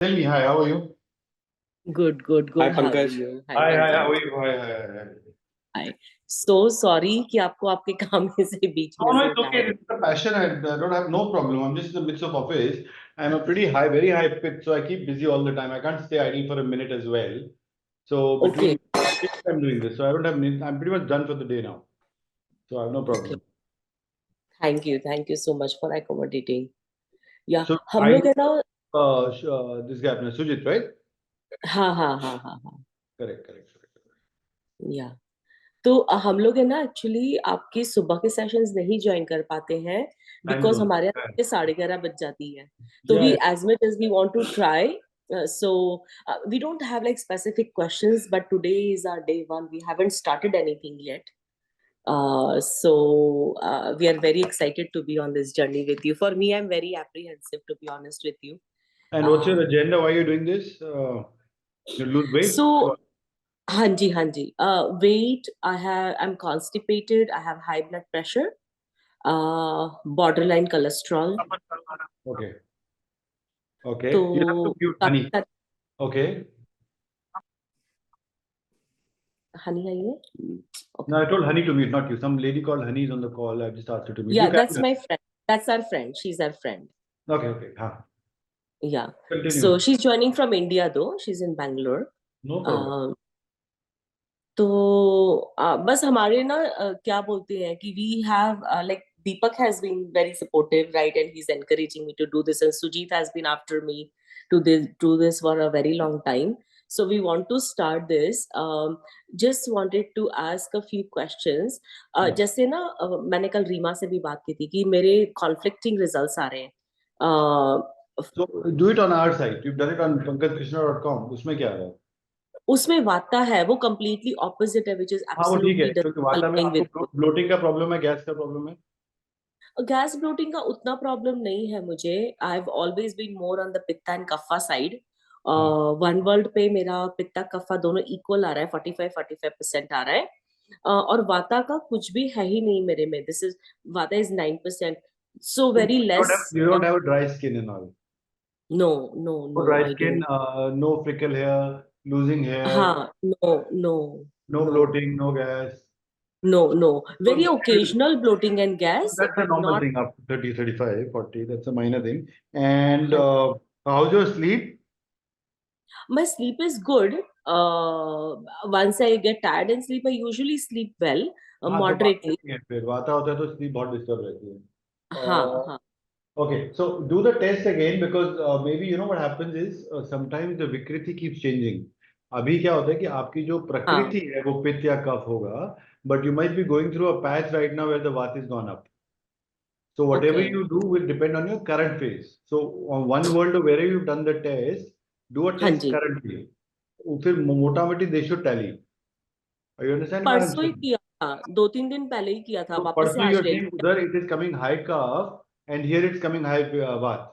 Tell me, hi, how are you? Good, good, Hi good. How are Pankaj. you? Hi, Hi, hi, how Pankaj. are you? Hi, hi, hi. Hi. So sorry कि आपको आपके काम में से बीच No, में no, से it's okay. उठाया. It's a passion. I don't have no problem. I'm just in the midst of office. I'm a pretty high, very high pitch, so I keep busy all the time. I can't stay idle for a minute as well. So Okay, between I'm doing this, so I don't have. I'm pretty much done for the day now, so I have no okay. problem. Thank you so much for accommodating. Yeah, So हम I लोग है ना. this guy, Sujit, right? हाँ हाँ हाँ हाँ हाँ. Correct, correct, correct. या तो हम लोग है ना एक्चुअली आपकी सुबह के सेशंस नहीं ज्वाइन कर पाते हैं Time बिकॉज zone. हमारे यहाँ Yeah, पे 11:30 बज जाती है. तो yeah, we yeah. As much as we want to try. So we don't have like specific questions, but today is our day one. We haven't started anything yet. So we are very excited to be on this journey with you. For me, I'm very apprehensive to be honest with you. And what's Uh, your agenda? Why are you doing this? You lose weight? so हाँ जी हाँ जी. Weight, I'm constipated. I have high blood pressure. Borderline cholesterol. Okay, तो okay. You have to mute काफी honey. सारे. Okay. Honey है ये. No, Okay. I told Honey to mute, not you. Some lady called Honey is on the call. I just asked her to mute. You Yeah, can. that's my friend. That's our friend. She's our friend. Okay, okay. Huh. Yeah. So Continue. she's joining from India though. She's in Bangalore. No problem. Um, तो बस हमारे ना क्या बोलते हैं कि we have like Deepak has been very supportive right and he is encouraging me to do this and Sujit has been after me to this for a very long time. So we want to start this. Just wanted to ask a few questions. Yeah. जैसे ना मैंने कल रीमा से भी बात की थी कि मेरे conflicting results आ रहे हैं. So do it on our site. You've done it on pankajkrishna.com. उसमें क्या है? उसमें वाता है वो completely opposite है which is हाँ वो ठीक है absolutely क्योंकि वाता में aligning with आपको ब्लोटिंग का प्रॉब्लम है, गैस का प्रॉब्लम है. गैस ब्लोटिंग का उतना प्रॉब्लम नहीं है मुझे. I have always been more on the pitta and kapha side. हाँ. वन वर्ल्ड पे मेरा पित्ता कफा दोनों इक्वल आ रहा है. 45% आ रहा है. और वाता का कुछ भी है ही नहीं मेरे में. This is vata is 9%. So very less. You don't have a dry skin and all. No no No no dry eye skin, don't. no freckle hair, losing hair, हाँ. No no no no bloating, no gas. No no. So very occasional bloating and gas that's a but normal not. thing after 30, 35, 40. That's a minor thing. And हाँ. how's your sleep? My sleep is good. Once I get tired and sleep, I usually sleep well, हाँ तो बात moderately. नहीं है, फिर वाता होता है तो स्लीप बहुत डिस्टर्ब रहती है. हाँ हाँ Okay, so do the test again because maybe you know what happens is sometimes the vikriti keeps changing. अभी क्या होता है कि आपकी जो हाँ. प्रकृति है वो पित्त या कफ होगा, but you might be going through a patch right now where the vata is gone up. So whatever Okay. you do will depend on your current phase. So on one world or wherever you've done the test, do a हाँ test जी. currently. फिर मोटामोटी they should tally. You understand what I'm परसों ही saying? किया था. 2-3 दिन पहले ही किया था. So वापस से परसों आज you're ले saying लिया. उधर it is coming high cough and here it's coming high vat.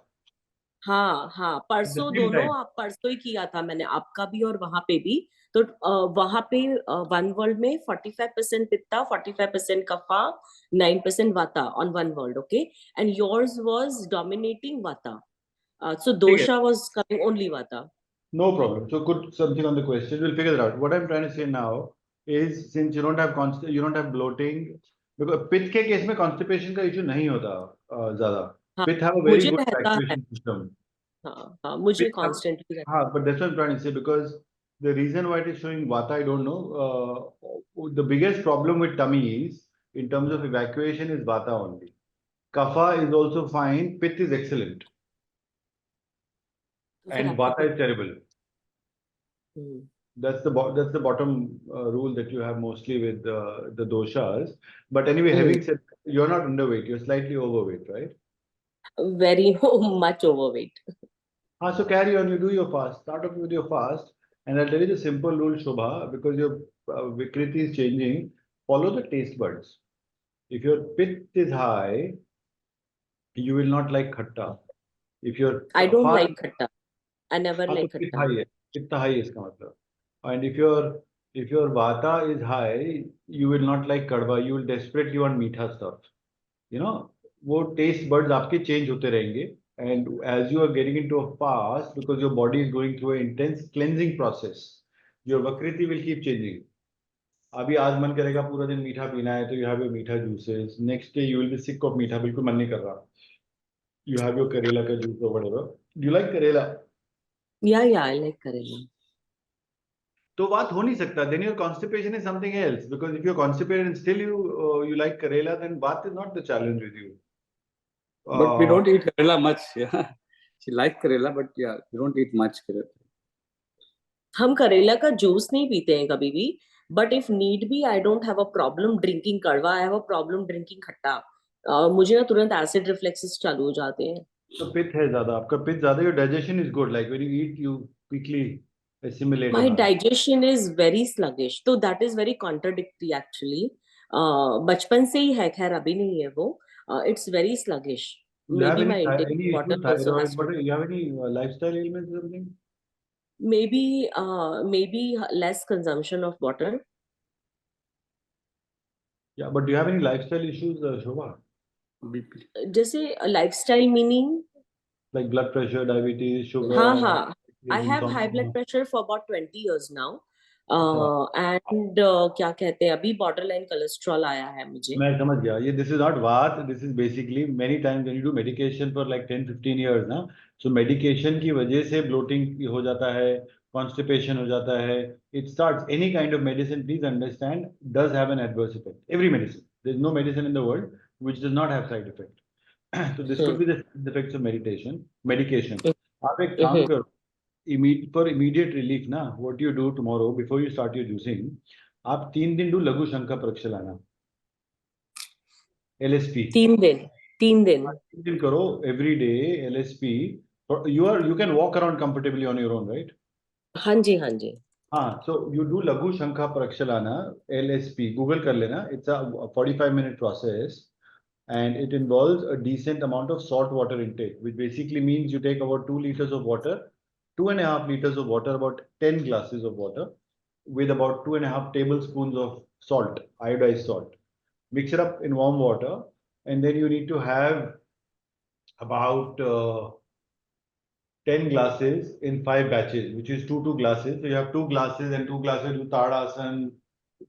हाँ हाँ. At the परसों same दोनों time. आप परसों ही किया था मैंने आपका भी और वहां पे भी. तो वहां पे वन वर्ल्ड में 45% पित्ता 45% कफा 9% वाता on one world. Okay. And yours was dominating वाता. So ठीक है. dosha was coming only vata. No problem. So good something on the question. We'll figure it out. What I'm trying to say now is since you don't have you don't have bloating because पित्त के case में constipation का issue नहीं होता ज़्यादा. हाँ. Pitt have a very मुझे good रहता है. evacuation system. हाँ हाँ. मुझे Pitt have, constantly रहता हाँ, but that's what I'm trying to say because the reason why it is showing vata I don't know. The biggest problem with tummy is in terms of evacuation is vata only. Kapha is also fine. Pitt is excellent है. तो फिर and आपका vata पित्त. is terrible. Hmm. That's the bottom rule that you have mostly with the doshas. But anyway, hmm. having said, you're not underweight, you're slightly overweight, right? Very much overweight. So carry on, you do your fast. Start off with your fast, and I'll tell you the simple rule, Shobha, because your Vikriti is changing. Follow the taste buds. If your pith is high, you will not like khatta. If your I don't kapha, like khatta. I never हाँ तो like पित्त khatta. High है. पित्त high है इसका मतलब. And if your vata is high, you will not like kadwa. You will desperately want मीठा stuff. You know वो taste buds आपके change होते रहेंगे. And as you are getting into a fast, because your body is going through an intense cleansing process, your vakriti will keep changing. अभी आज मन करेगा पूरा दिन मीठा पीना है तो you have your मीठा juices. Next day you will be sick of मीठा, बिल्कुल मन नहीं कर रहा. You have your करेला का juice or whatever. Do you like करेला? Yeah, I like Karela. तो बात हो नहीं सकता. Then your constipation is something else. Because if you're constipated and still you like करेला, then बात is not the challenge with you. But we don't eat Karela much. Yeah. She likes Karela, but yeah, we don't eat much Karela. हम करेला का juice नहीं पीते हैं कभी भी, but if need be I don't have a problem drinking कड़वा, I have a problem drinking खट्टा. मुझे ना तुरंत एसिड रिफ्लेक्सेस चालू हो जाते हैं. तो पित्त है ज्यादा, आपका पित्त ज्यादा, your digestion is good, like when you eat you quickly assimilate My and all. digestion is very sluggish, तो that is very contradictory actually. बचपन से ही है, खैर अभी नहीं है वो. It's very sluggish. Do you have Maybe any my intake any of water issues, also thyroid, has to but do. you have any lifestyle ailments or something? Maybe less consumption of water. Yeah, but do you have any lifestyle issues, Shobha? BP. जैसे lifestyle meaning. Like blood pressure, diabetes, हाँ sugar, हाँ, I have high blood insomnia? pressure for about 20 years now. अच्छा, And क्या कहते हैं, अभी borderline cholesterol आया है मुझे. मैं समझ गया. ये this is not बात, this is basically many times when you do medication for like 10-15 years ना, so medication की वजह से bloating हो जाता है, constipation हो जाता है. It starts any kind of medicine, please understand, does have an adverse effect. Every medicine, there is no medicine in the world which does not have side effect. So this could hmm, be the side effects of medication. आप एक काम हम्म, करो, for immediate relief ना, what you do tomorrow before you start your juicing, आप 3 दिन do लघु शंका परीक्षा लाना, LSP. 3 दिन, 3 दिन. 3 दिन करो, every day LSP. You can walk around comfortably on your own, right? हाँ जी, हाँ जी. हाँ, so you do लघु शंका प्रक्षालना, LSP, Google कर लेना. It's a 45-minute process, and it involves a decent amount of salt water intake, which basically means you take about 2 liters of water, 2.5 liters of water, about 10 glasses of water, with about 2.5 tablespoons of salt, iodized salt. Mix it up in warm water, and then you need to have about 10 glasses in 5 batches, which is 2 glasses. So you have 2 glasses and 2 glasses, do ताड़ासन,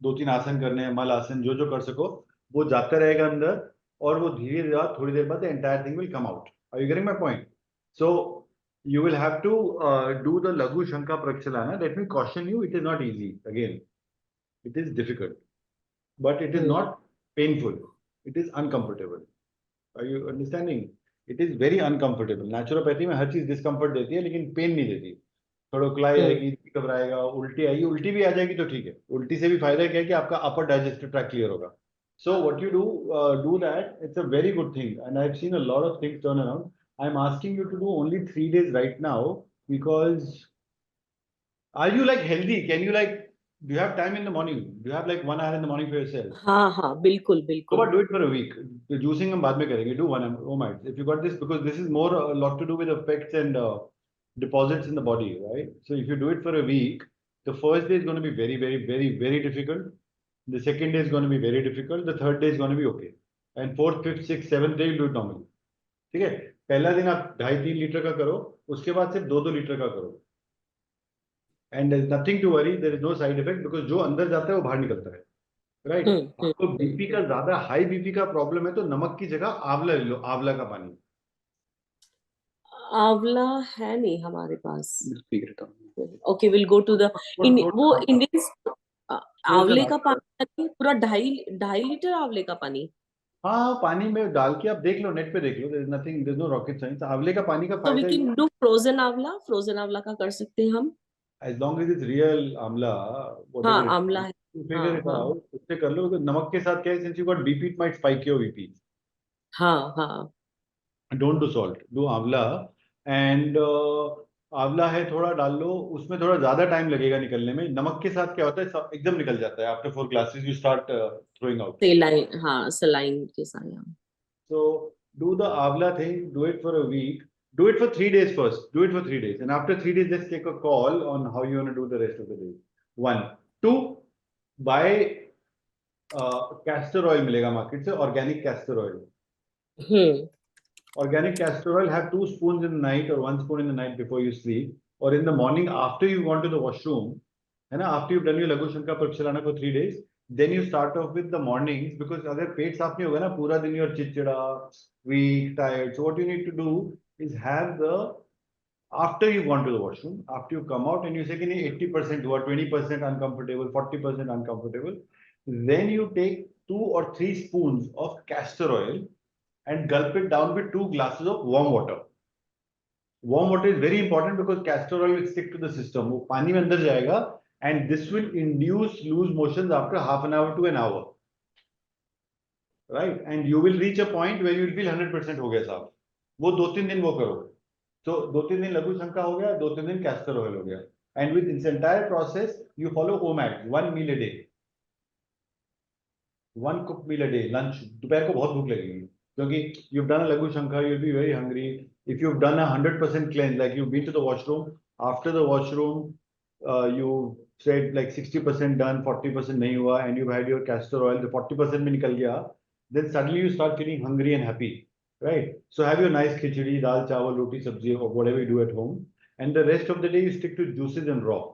2-3 आसन करने हैं, मल आसन, जो जो कर सको, वो जाता रहेगा अंदर, और वो धीरे धीरे थोड़ी देर बाद the entire thing will come out. Are you getting my point? So you will have to do the Laghu Shanka Prakshalana. Let me caution you, it is not easy. Again, it is difficult, but it is hmm, not painful. It is uncomfortable. Are you understanding? It is very uncomfortable. Naturopathy में हर चीज discomfort देती है, लेकिन pen नहीं देती. थोड़ा उकलाई हम्म, आएगी, घबराएगा, उल्टी आएगी, उल्टी भी आ जाएगी तो ठीक है. उल्टी से भी फायदा क्या है कि आपका अपर डाइजेस्टिव ट्रैक क्लियर होगा. So what you do that. It's a very good thing, and I've seen a lot of things turn around. I'm asking you to do only 3 days right now because are you like healthy? Can you like, do you have time in the morning? Do you have like 1 hour in the morning for yourself? हाँ हाँ, बिल्कुल How बिल्कुल. about do it for a week? The juicing हम बाद में करेंगे. Do 1 hour. Oh my! If you got this, because this is more a lot to do with effects and deposits in the body, right? So if you do it for a week, the first day is going to be very, very, very, very difficult. The second day is going to be very difficult. The third day is going to be okay. And fourth, fifth, sixth, seventh day you do it normally. ठीक है? पहला दिन आप 2.5-3 litre का करो, उसके बाद सिर्फ 2-2 लीटर का करो. And there is nothing to worry. There is no side effect because जो अंदर जाता है वो बाहर निकलता है. राइट. हम्म, आपको बीपी का ज्यादा हाई बीपी का प्रॉब्लम है तो नमक की जगह आंवला ले लो, आंवला का पानी. आंवला है नहीं हमारे पास. Speak it out. Okay, will go to the वो इंडियंस. आंवले का आंवला. पानी पूरा 2.5 लीटर आंवले का पानी. हाँ, पानी में डाल के आप देख लो, नेट पे देख लो. There is nothing, there is no rocket science. आंवले का पानी का तो वी फायदा can do frozen amla, frozen आंवला का कर सकते हैं हम. As long as it's real amla, हाँ, व्हाटएवर इट आंवला है. यू हाँ फिगर इट हाँ आउट, उससे कर लो. नमक के साथ क्या है, since you got BP it might spike your BP. हाँ हाँ. डोंट डू सॉल्ट, डू आंवला. एंड आंवला है, थोड़ा डाल लो उसमें, थोड़ा ज्यादा टाइम लगेगा निकलने में. नमक के साथ क्या होता है, एकदम निकल जाता है. After 4 glasses you start throwing out. सेलाइन, हाँ सलाइन के साथ. So do the Avla thing, do it for a week, do it for 3 days first, do it for 3 days. And after 3 days, just take a call on how you want to do the rest of the day. 1. 2, buy castor oil मिलेगा market से, organic castor oil. Hmm. Organic castor oil, have 2 spoons in the night or 1 spoon in the night before you sleep, or in the morning after you've gone to the washroom, and after you've done your Laghu Shanka Prakshalana for 3 days, then you start off with the mornings, because अगर पेट साफ नहीं होगा ना, पूरा दिन you're चिड़चिड़ा, weak, tired. So what you need to do is have the, after you've gone to the washroom, after you come out and you say कि नहीं 80% हुआ, 20% uncomfortable, 40% uncomfortable, then you take 2 or 3 spoons of castor oil and gulp it down with 2 glasses of warm water. Warm water is very important because castor oil will stick to the system. वो पानी में अंदर जाएगा and this will induce loose motions after half an hour to an hour. Right? And you will reach a point where you will feel 100% हो गया साहब. वो 2-3 दिन वो करो. So 2-3 दिन लघु शंका हो गया, 2-3 दिन castor oil हो गया. And with this entire process, you follow OMAD, 1 meal a day. 1 cooked meal a day, lunch. दोपहर को बहुत भूख लगेगी. क्योंकि you've done a Laghu Shankha, you'll be very hungry. If you've done a 100% cleanse, like you've been to the washroom, after the washroom, you said like 60% done, 40% नहीं हुआ, and you've had your castor oil, the 40% भी निकल गया, then suddenly you start feeling hungry and happy, right? So have your nice khichdi, dal, chawal, roti, sabzi, or whatever you do at home, and the rest of the day you stick to juices and raw.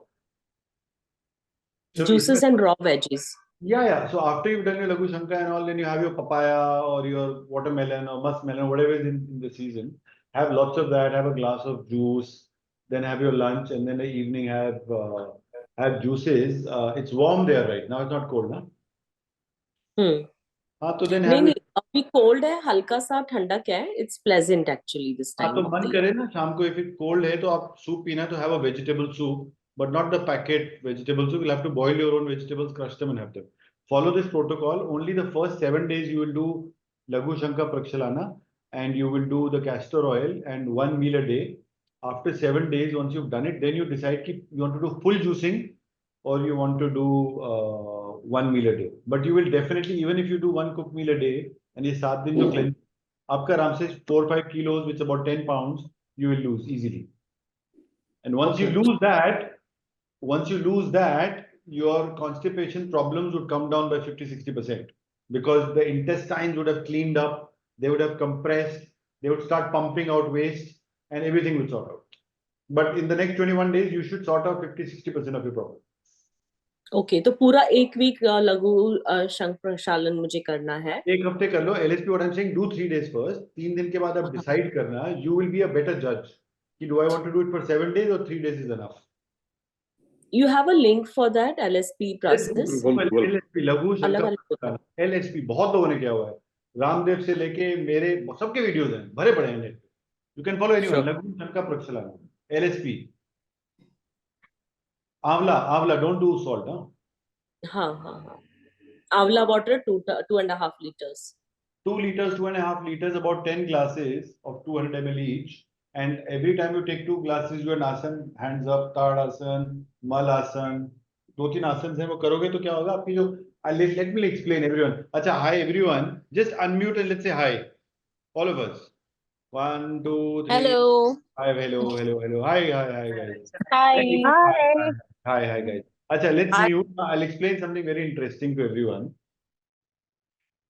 So Juices and raw veggies. Yeah. So after you've done your Laghu Shanka and all, then you have your papaya or your watermelon or muskmelon, whatever is in the season. Have lots of that. Have a glass of juice. Then have your lunch, and then the evening have juices. It's warm there right now. It's not cold, na? हाँ तो then नहीं have नहीं अभी cold है, हल्का सा ठंडक है. It's pleasant actually this हाँ time तो of मन the करे year. ना शाम को, if it cold है तो आप सूप पीना है तो have a vegetable soup, but not the packet vegetable soup. You'll have to boil your own vegetables, crush them and have them. Follow this protocol. Only the first 7 days you will do Laghu Shanka Prakshalana, and you will do the castor oil and 1 meal a day. After 7 days, once you've done it, then you decide if you want to do full juicing or you want to do 1 meal a day. But you will definitely, even if you do 1 cooked meal a day, and ये 7 दिन जो cleanse आपका आराम से 4-5 kilos, which is about 10 pounds, you will lose easily. And once you lose that, your constipation problems would come down by 50-60% because the intestines would have cleaned up, they would have compressed, they would start pumping out waste, and everything would sort out. But in the next 21 days, you should sort out 50-60% of your problem. Okay, तो पूरा एक week लघु शंख प्रक्षालन मुझे करना है. एक हफ्ते कर लो. LSP, what I'm saying, do 3 days first. 3 दिन के बाद आप decide करना. You will be a better judge. Do I want to do it for 7 days or 3 days is enough? You have a link for that LSP process? LSP लघु अलग शंकर अलग. LSP बहुत लोगों ने किया हुआ है. रामदेव से लेके मेरे सबके वीडियोस हैं, भरे पड़े हैं नेट पे. You can follow anyone. लघु शंकर प्रक्षालन LSP. आंवला don't do salt, huh? हाँ. Avla water 2.5 liters. 2 liters, 2.5 liters, about 10 glasses of 200 ml each. And every time you take 2 glasses, you an asan, hands up, Tad asan, Mal asan. 2-3 आसन हैं वो करोगे तो क्या होगा आपकी जो let me explain everyone. अच्छा, hi everyone, just unmute and let's say hi, all of us. 1 2 3. Hello. Hi, hello. Hi guys. Hi. Hi guys. अच्छा, let's mute. I'll explain something very interesting to everyone.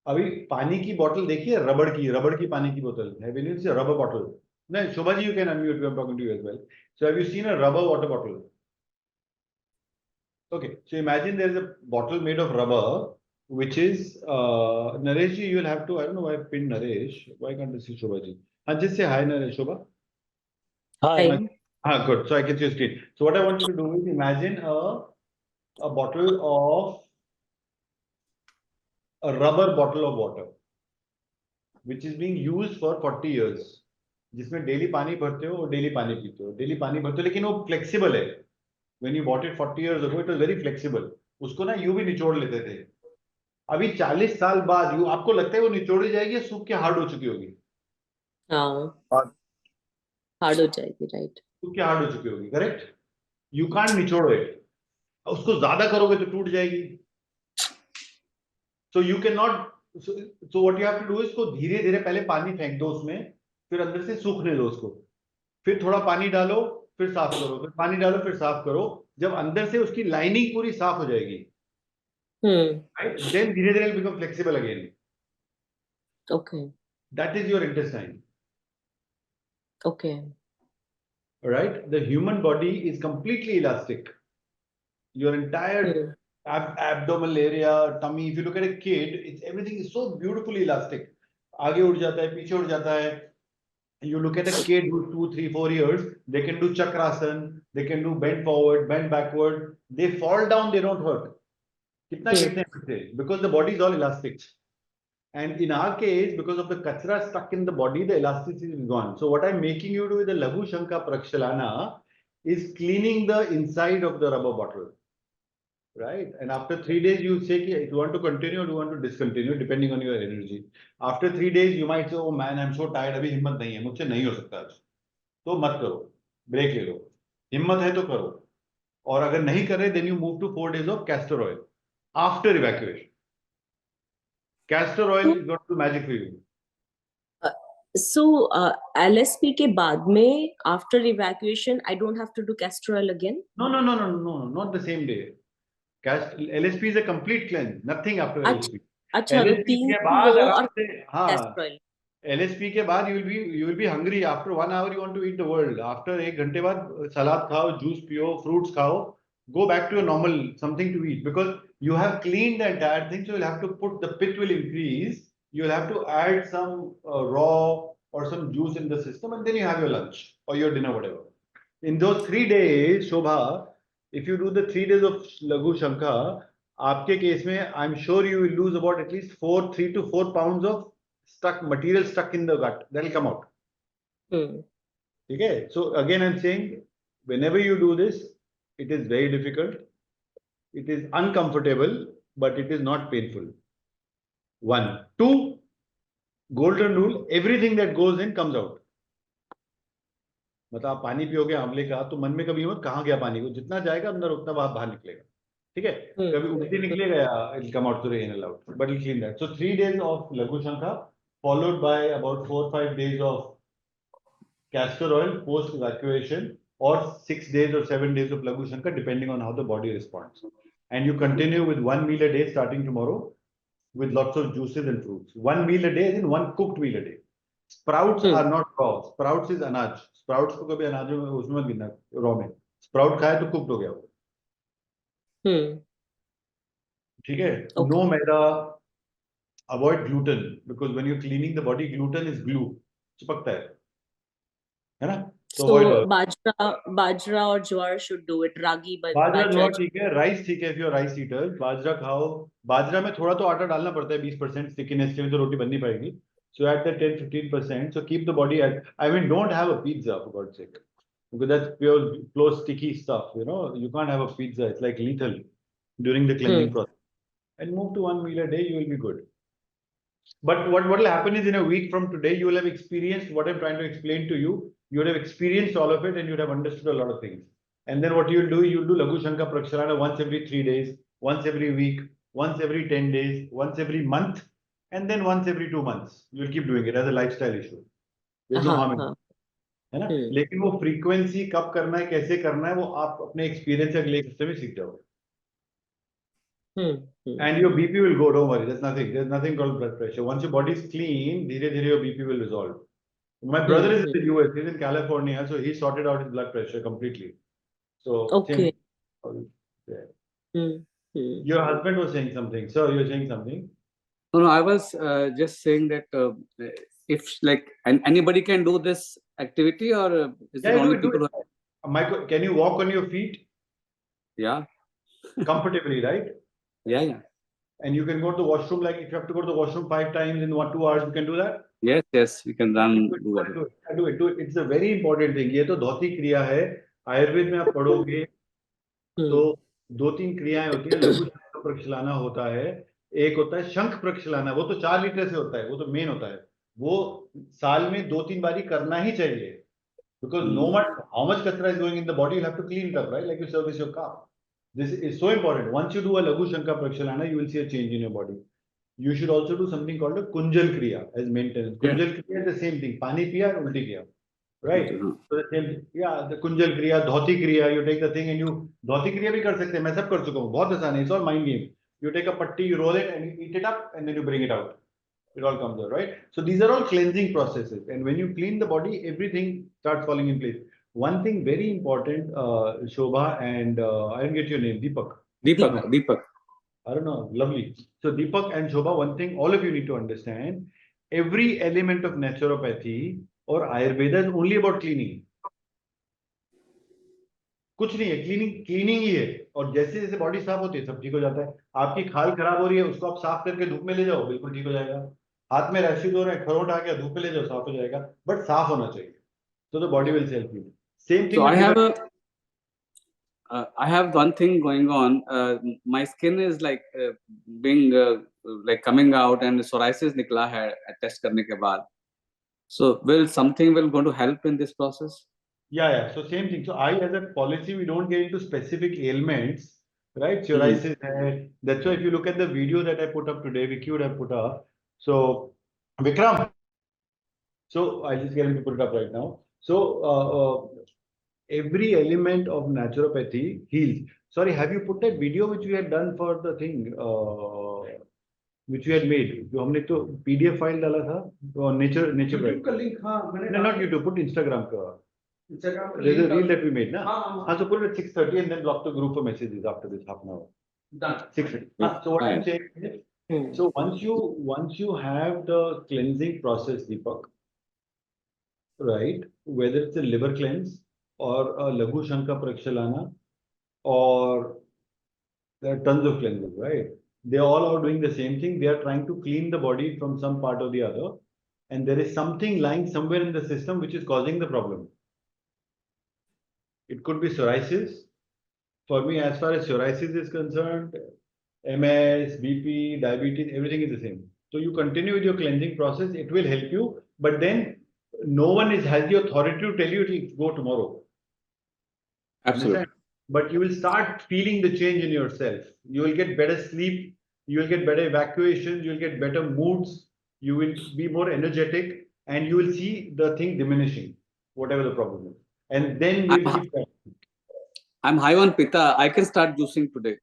अभी पानी की बोतल देखिए, रबड़ की पानी की बोतल है. When you see a rubber bottle, no, Shobha ji, you can unmute. I'm talking to you as well. So have you seen a rubber water bottle? Okay, so imagine there is a bottle made of rubber, which is Naresh ji, you will have to, I don't know why I pinned Naresh. Why can't I see Shobha ji? Just say hi, Naresh. Shobha. Hi. Good. So I can see your screen. So what I want you to do is imagine a bottle of a rubber bottle of water, which is being used for 40 years. जिसमें daily पानी भरते हो और daily पानी पीते हो, daily पानी भरते हो, लेकिन वो फ्लेक्सिबल है. When you bought it 40 years ago, it was very flexible. उसको ना यूं भी निचोड़ लेते थे. अभी 40 साल बाद यू आपको लगता है वो निचोड़ी जाएगी या सूख के हार्ड हो चुकी होगी? हाँ, हार्ड हो जाएगी, राइट. सूख के हार्ड हो चुकी होगी, करेक्ट. यू कांट निचोड़ो इट. उसको ज्यादा करोगे तो टूट जाएगी. So you cannot. So what you have to do is इसको धीरे धीरे पहले पानी फेंक दो उसमें, फिर अंदर से सूखने दो उसको, फिर थोड़ा पानी डालो, फिर साफ करो, फिर पानी डालो, फिर साफ करो. जब अंदर से उसकी लाइनिंग पूरी साफ हो जाएगी, right, then धीरे धीरे become flexible again. Okay. That is your intestine. Okay. Right? The human body is completely elastic. Your entire abdominal area, tummy, if you look at a kid, everything is so beautifully elastic. आगे उड़ जाता है, पीछे उड़ जाता है. You look at a kid who's 2, 3, 4 years, they can do chakrasan, they can do bend forward, bend backward. They fall down, they don't hurt. कितना गिरते हैं बच्चे? Because the body is all elastic. And in our case, because of the kachra stuck in the body, the elasticity is gone. So what I'm making you do with the Laghu Shanka Prakshalana is cleaning the inside of the rubber bottle. Right? And after 3 days, you say if you want to continue or you want to discontinue, depending on your energy. After 3 days, you might say, oh man, I'm so tired, अभी हिम्मत नहीं है, मुझसे नहीं हो सकता आज. तो मत करो, ब्रेक ले लो. हिम्मत है तो करो. और अगर नहीं कर रहे, then you move to 4 days of castor oil after evacuation. Castor oil is going to do magic for you. So LSP के बाद में after evacuation, I don't have to do castor oil again? No, not the same day. LSP is a complete cleanse, nothing after LSP. अच्छा, LSP routine के बाद वो आराम और से, हाँ, castor oil. LSP के बाद you will be hungry. After 1 hour you want to eat the world. After 1 घंटे बाद सलाद खाओ, juice पियो, fruits खाओ, go back to your normal something to eat, because you have cleaned the entire thing. So you'll have to put, the pit will increase. You'll have to add some raw or some juice in the system, and then you have your lunch or your dinner, whatever. In those 3 days, Shobha, if you do the 3 days of Laghu Shankha, आपके case में I'm sure you will lose about at least 3 to 4 pounds of material stuck in the gut. That'll come out. Okay. So again, I'm saying, whenever you do this, it is very difficult. It is uncomfortable, but it is not painful. 1. 2, golden rule, everything that goes in comes out. मतलब आप पानी पियोगे आंवले का, तो मन में कभी मत कहाँ गया पानी, को जितना जाएगा अंदर उतना बाहर निकलेगा. ठीक है. कभी उल्टी निकलेगा, it'll come out through the in and out, but it'll clean that. So 3 days of Laghu Shankha, followed by about 4 or 5 days of castor oil post evacuation, or 6 days or 7 days of Laghu Shankha, depending on how the body responds. And you continue with 1 meal a day starting tomorrow, with lots of juices and fruits. 1 meal a day is in 1 cooked meal a day. Sprouts are not raw. Sprouts is anaj. Sprouts को कभी अनाज में उसमें मत गिनना, raw में. Sprout खाए तो cooked हो गया वो. ठीक है. No maida. Avoid gluten, because when you're cleaning the body, gluten is glue. चिपकता है ना? So bajra or jowar should do it. Ragi, बाजरा ज्वार ठीक है, राइस ठीक है. If you're rice eater, बाजरा खाओ. बाजरा में थोड़ा तो आटा डालना पड़ता है, 20% stickiness के लिए, तो रोटी बननी पाएगी. So add that 10-15%. So keep the body at, I mean, don't have a pizza for God's sake, because that's pure sticky stuff. You know, you can't have a pizza. It's like lethal during the cleansing process. And move to 1 meal a day, you will be good. But what will happen is, in a week from today, you will have experienced what I'm trying to explain to you. You would have experienced all of it, and you would have understood a lot of things. And then what you'll do Laghu Shankha Prakshalana once every 3 days, once every week, once every 10 days, once every month, and then once every 2 months. You'll keep doing it as a lifestyle issue. There's no harm in it. है ना? लेकिन वो frequency कब करना है, कैसे करना है, वो आप अपने experience से अगले हफ्ते में सीख जाओगे. And your BP will go, don't worry. There's nothing called blood pressure. Once your body is clean, धीरे धीरे your BP will resolve. My brother is in the US, he's in California, so he sorted out his blood pressure completely. So, okay. Your husband was saying something. Sir, you're saying something? No, I was just saying that if like anybody can do this activity, or is it only people? Michael, can you walk on your feet? Yeah. Comfortably, right? Yeah. And you can go to the washroom, like if you have to go to the washroom 5 times in 1-2 hours, you can do that? Yes, we can run. Do it. It's a very important thing. ये तो धौती क्रिया है. आयुर्वेद में आप पढ़ोगे तो 2-3 क्रियाएं होती हैं. लघु शंख प्रक्षालना होता है, एक होता है शंख प्रक्षालना. वो तो 4 लीटर से होता है, वो तो मेन होता है. वो साल में 2-3 बारी करना ही चाहिए, because no matter how much kachra is going in the body, you'll have to clean it up, right? Like you service your car. This is so important. Once you do a Laghu Shankha Prakshalana, you will see a change in your body. You should also do something called a Kunjal Kriya as maintenance. Kunjal Kriya is the same thing. Pani piya, ulti kiya. Right? So the same, the Kunjal Kriya, Dhoti Kriya, you take the thing and you, Dhoti Kriya bhi kar sakte hain. Main sab kar chuka hu. Bahut aasan hai. It's all mind game. You take a patti, you roll it and you eat it up, and then you bring it out. It all comes out, right? So these are all cleansing processes. And when you clean the body, everything starts falling in place. One thing very important, Shobha, and I didn't get your name, Deepak. Deepak. I don't know, lovely. So Deepak and Shobha, one thing all of you need to understand, every element of naturopathy or Ayurveda is only about cleaning. कुछ नहीं है, cleaning ही है. और जैसे जैसे body साफ होती है सब ठीक हो जाता है. आपकी खाल खराब हो रही है, उसको आप साफ करके धूप में ले जाओ, बिल्कुल ठीक हो जाएगा. हाथ में रैशेज हो रहे हैं, खरोट आ गया, धूप में ले जाओ, साफ हो जाएगा. बट साफ होना चाहिए. So the body will self heal. Same thing. So I have one thing going on. My skin is like being like coming out, and psoriasis nikla hai test karne ke baad. So will something going to help in this process? Yeah. So same thing. So as a policy, we don't get into specific ailments, right? Psoriasis hai. That's why if you look at the video that I put up today, Vicky would have put up. So Vikram. So I'll just get him to put it up right now. So every element of naturopathy heals. Sorry, have you put that video which we had done for the thing, which we had made? जो हमने तो PDF file डाला था, nature YouTube का link, हाँ, मैंने no, not YouTube, put Instagram का. Instagram There's a reel that we made, na? हाँ, So put it at 6:30 and then block the group for messages after this half an hour. Done. 6:30. So what I'm saying is, so once you have the cleansing process, Deepak, right? Whether it's a liver cleanse or a Laghu Shanka Prakshalana, or there are tons of cleanses, right? They all are doing the same thing. They are trying to clean the body from some part or the other. And there is something lying somewhere in the system which is causing the problem. It could be psoriasis. For me, as far as psoriasis is concerned, MS, BP, diabetes, everything is the same. So you continue with your cleansing process, it will help you, but then no one has the authority to tell you it will go tomorrow. Absolutely. Understand? But you will start feeling the change in yourself. You will get better sleep, you will get better evacuation, you will get better moods, you will be more energetic, and you will see the thing diminishing, whatever the problem is. And then we'll keep going. I'm high on pitta. I can start juicing today.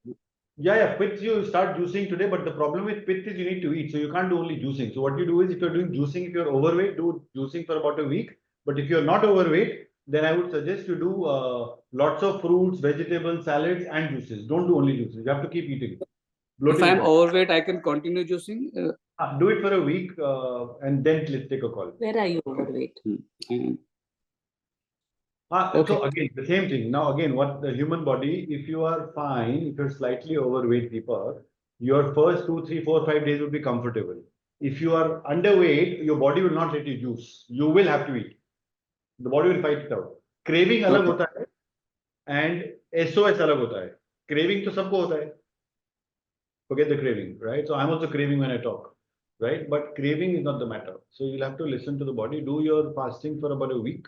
Yeah, pith you start juicing today, but the problem with pith is you need to eat. So you can't do only juicing. So what you do is, if you're doing juicing, if you're overweight, do juicing for about a week. But if you're not overweight, then I would suggest you do lots of fruits, vegetables, salads, and juices. Don't do only juices. You have to keep eating. If I'm overweight, I can continue juicing. Do it for a week and then let's take a call. Where are you overweight? Okay. So again, the same thing. Now again, what the human body, if you are fine, if you're slightly overweight, Deepak, your first 2, 3, 4, 5 days would be comfortable. If you are underweight, your body will not let you juice. You will have to eat. The body will fight it out. Craving अलग होता है and SOS अलग होता है. Craving तो सबको होता है. Forget the craving, right? So I'm also craving when I talk, right? But craving is not the matter. So you'll have to listen to the body. Do your fasting for about a week.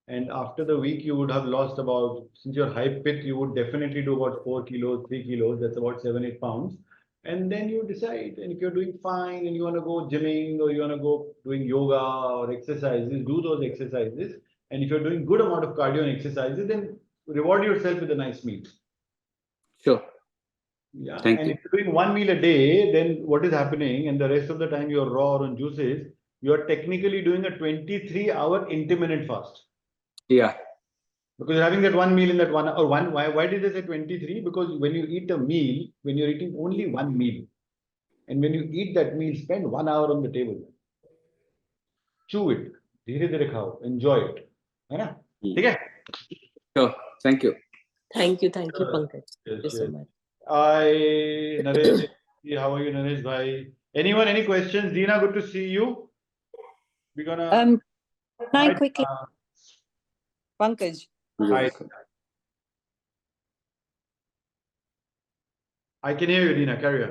And after the week, you would have lost about, since you're high pith, you would definitely do about 4 kilos, 3 kilos, that's about 7, 8 pounds. And then you decide, and if you're doing fine and you want to go gymming or you want to go doing yoga or exercises, do those exercises. And if you're doing good amount of cardio and exercises, then reward yourself with a nice meal. Sure. Yeah. Thank and you. if you're doing 1 meal a day, then what is happening? And the rest of the time you're raw or on juices, you're technically doing a 23-hour intermittent fast. Yeah. Because you're having that 1 meal in that 1 or 1. Why did they say 23? Because when you eat a meal, when you're eating only 1 meal, and when you eat that meal, spend 1 hour on the table. Chew it. धीरे धीरे खाओ. Enjoy it. है ना? ठीक है? Sure. Thank you. Thank you, Pankaj. Thank you so Yes. much. Naresh, how are you, Naresh bhai? Anyone, any questions? Dina, good to see you. We're gonna. Can I Hi, quickly, Pankaj? Hi. I can hear you, Dina. Carry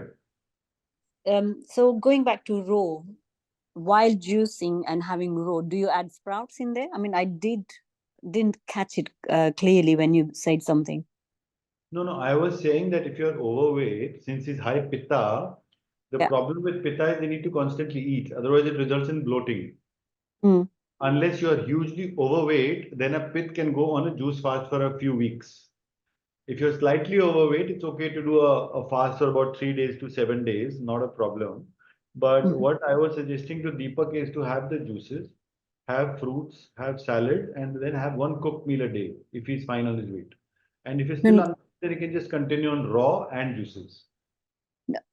on. So going back to raw, while juicing and having raw, do you add sprouts in there? I mean, I didn't catch it clearly when you said something. No, I was saying that if you're overweight, since it's high pitta, the problem with pitta is they need to constantly eat. Otherwise, it results in bloating. Unless you are hugely overweight, then a pit can go on a juice fast for a few weeks. If you're slightly overweight, it's okay to do a fast for about 3 days to 7 days, not a problem. But Mhm. what I was suggesting to Deepak is to have the juices, have fruits, have salad, and then have one cooked meal a day if he's fine on his weight. And if he's still No, unfit, then he can just continue on raw and juices.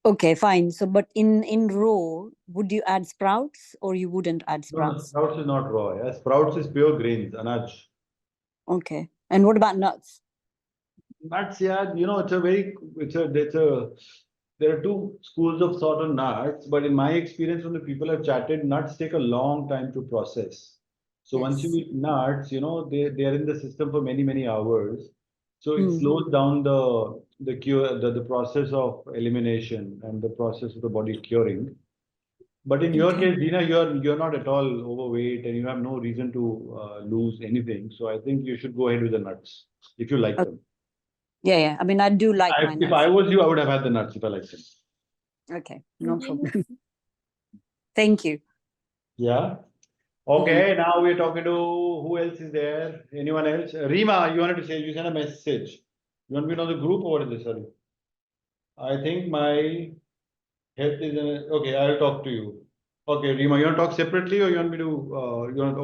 okay, fine. So, but in raw, would you add sprouts or you wouldn't add No, no, sprouts? sprouts is not raw. Yeah? Sprouts is pure grains, anaj. Okay. And what about nuts? Nuts, yeah, there are two schools of thought on nuts, but in my experience, from the people I've chatted, nuts take a long time to process. So once you Yes. eat nuts, they are in the system for many, many hours. So it Hmm. slows down the cure, the process of elimination and the process of the body curing. But in your Okay. case, Dina, you're not at all overweight and you have no reason to lose anything. So I think you should go ahead with the nuts if you like them. Yeah, yeah. I mean, I do like my If I nuts. was you, I would have had the nuts if I liked them. Okay, no problem. Thank you. Yeah. Okay, now we're talking to who else is there? Anyone else? Rima, you wanted to say, you sent a message. You want me to know the group or what is this? Sorry. I think my health is okay. I'll talk to you. Okay, Rima, you want to talk separately or you want me to?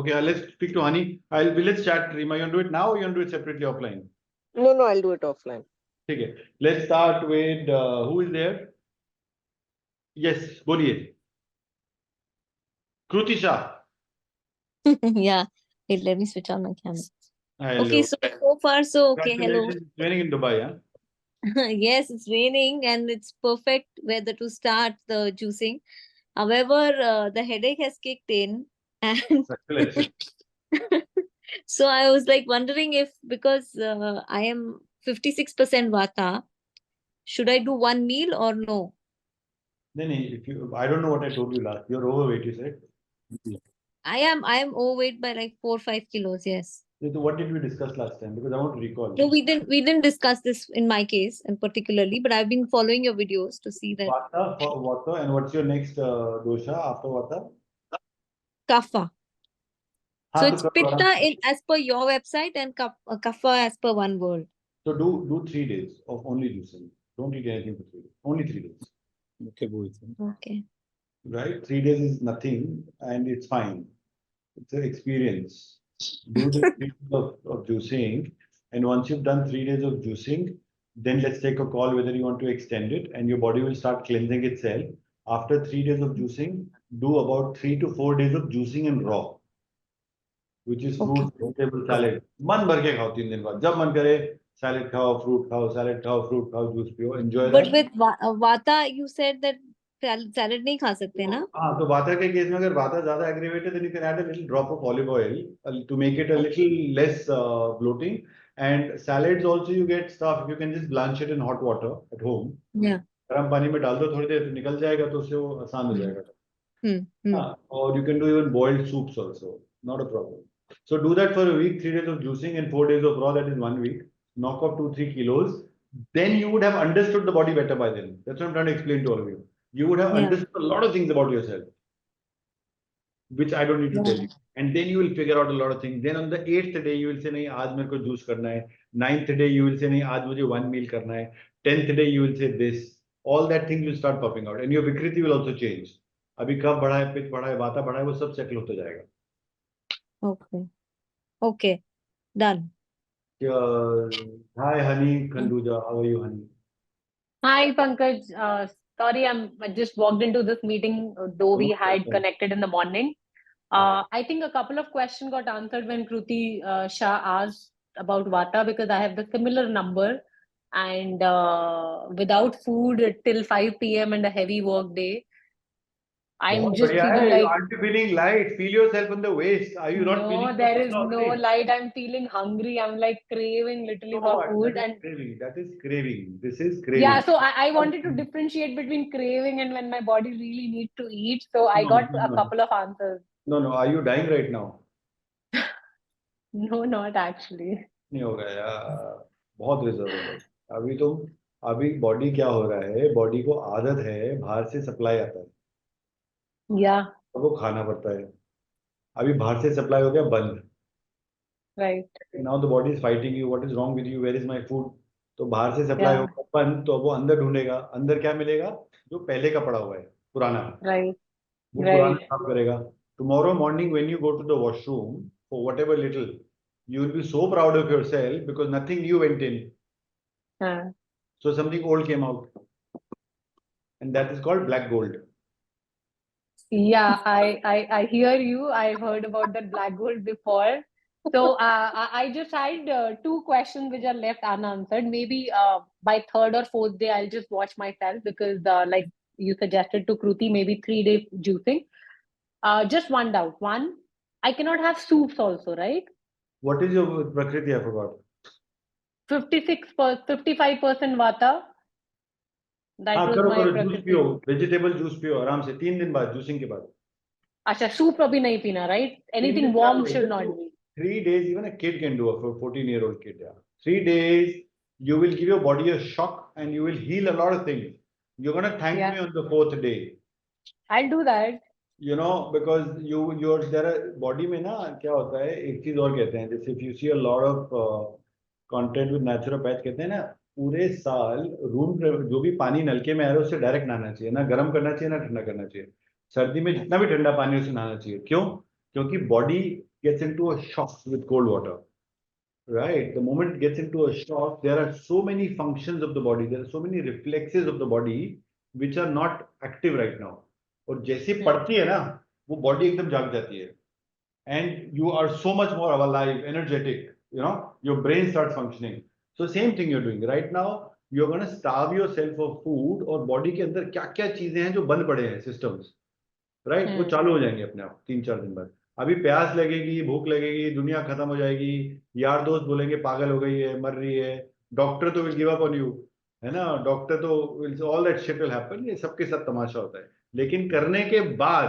Okay, let's speak to Hani. Let's chat. Rima, you want to do it now or you want to do it separately offline? No, I'll do it offline. Okay, let's start with who is there? Yes, बोलिए. Krutisha. Yeah. Wait, let me switch on my camera. Okay, Hello. so far so okay. Hello. Congratulations. It's raining in Dubai, huh? Yes, it's raining and it's perfect weather to start the juicing. However, the headache has kicked in, and Congratulations. so I was like wondering if because I am 56% Vata, should I do one meal or no? No, I don't know what I told you last. You're overweight, you said. I am overweight by like 4 or 5 kilos. Yes. So what did we discuss last time? Because I want to recall. No, we didn't discuss this in my case and particularly, but I've been following your videos to see that Vata, for Vata, and what's your next dosha after Vata? kapha. So हाँ तो it's करो आराम pitta से. in as per your website and kapha as per One World. So do 3 days of only juicing. Don't eat anything for 3 days. Only 3 days. Okay, boys. Okay. Right? 3 days is nothing and it's fine. It's an experience. Do the 3 days of juicing, and once you've done 3 days of juicing, then let's take a call whether you want to extend it, and your body will start cleansing itself. After 3 days of juicing, do about 3 to 4 days of juicing and raw, which is Okay. fruit, vegetable, salad. मन भर के खाओ 3 दिन बाद. जब मन करे salad खाओ, fruit खाओ, salad खाओ, fruit खाओ, juice पियो. Enjoy But that. with vata, you said that salad नहीं खा सकते ना? हाँ तो वाता के केस में अगर वाता ज्यादा aggravated then you can add a little drop of olive oil to make it a little less bloating. And salads also you get stuff, you can just blanch it in hot water at home. Yeah. गर्म पानी में डाल दो थोड़ी देर, तो निकल जाएगा, तो उससे वो आसान हो जाएगा. हाँ, or you can do even boiled soups also, not a problem. So do that for a week, 3 days of juicing and 4 days of raw, that is 1 week. Knock off 2-3 kilos. Then you would have understood the body better by then. That's what I'm trying to explain to all of you. You would have Yeah. understood a lot of things about yourself, which I don't need to tell you. And then you will figure out a lot of things. Then on the 8th day, you will say, नहीं आज मेरे को juice करना है. 9th day, you will say, नहीं आज मुझे one meal करना है. 10th day, you will say this. All that things will start popping out, and your vikriti will also change. अभी कब बढ़ा है, पित्त बढ़ा है, वाता बढ़ा है, वो सब सेटल होता जाएगा. Okay. Okay. Done. Hi, Honey Khanduja. How are you, Honey? Hi, Pankaj. Sorry, I just walked into this meeting, though we No had problem. connected in the morning. I think a couple of questions got answered when Kruti Shah asked about Vata, because I have the similar number, and without food till 5 p.m. and a heavy work day, I'm बहुत just बढ़िया feeling है. like, Aren't you feeling light? Feel yourself on the waist. Are you not feeling no, there is something no outside? light. I'm feeling hungry. I'm like craving literally So for what? food. That is And craving. That is craving. This is yeah, craving. so I wanted to differentiate between craving and when my body really needs to eat. So I No, got no, a no. couple of answers. No, no. Are you dying right now? No, not actually. नहीं होगा यार. बहुत reserve है. अभी तुम अभी body क्या हो रहा है, बॉडी को आदत है बाहर से सप्लाई आता है, Yeah, तो वो खाना पड़ता है. अभी बाहर से सप्लाई हो गया बंद. right. Now the body is fighting you, what is wrong with you, where is my food. तो बाहर से सप्लाई Yeah, होगा बंद, तो वो अंदर ढूंढेगा. अंदर क्या मिलेगा? जो पहले का पड़ा हुआ है. पुराना, Right. वो पुराना Right. साफ करेगा. Tomorrow morning when you go to the washroom for whatever little, you will be so proud of yourself because nothing new went in. Huh. So something old came out. And that is called black gold. Yeah, I hear you. I've heard about that black gold before. So I just had two questions which are left unanswered. Maybe by third or fourth day, I'll just watch myself because, like you suggested to Kruti, maybe 3 day juicing. Just one doubt. One, I cannot have soups also, right? What is your Prakriti? I forgot. 55% Vata. That हाँ was करो my करो juice पियो, Prakriti. Vegetable juice पियो आराम से 3 दिन बाद, juicing के बाद. Acha, soup abhi nahi pina, right? 3 Anything दिन warm बाद, should just not to- be. 3 days, even a kid can do it for 14-year-old kid. Yeah. 3 days, you will give your body a shock and you will heal a lot of things. You're gonna thank Yeah. me on the 4th day. I'll do that. You know, because your there are body में ना क्या होता है, एक चीज और कहते हैं, जैसे if you see a lot of content with naturopath, कहते हैं ना पूरे साल रूम जो भी पानी नलके में आ रहा है उससे डायरेक्ट नहाना चाहिए, ना गर्म करना चाहिए ना ठंडा करना चाहिए. सर्दी में जितना भी ठंडा पानी उससे नहाना चाहिए. क्यों? क्योंकि body gets into a shock with cold water. Right, the moment it gets into a shock, there are so many functions of the body, there are so many reflexes of the body which are not active right now. और जैसे पड़ती है ना, वो body एकदम जाग जाती है. And you are so much more alive, energetic, you know, your brain starts functioning. So same thing you're doing right now. You're going to starve yourself of food और बॉडी के अंदर क्या क्या चीजें हैं जो बंद पड़े हैं systems. राइट, वो चालू हो जाएंगे अपने आप 3-4 दिन बाद. अभी प्यास लगेगी, भूख लगेगी, दुनिया खत्म हो जाएगी, यार दोस्त बोलेंगे पागल हो गई है, मर रही है, डॉक्टर तो will give up on you, है ना, डॉक्टर तो will, all that shit will happen. ये सबके साथ तमाशा होता है. लेकिन करने के बाद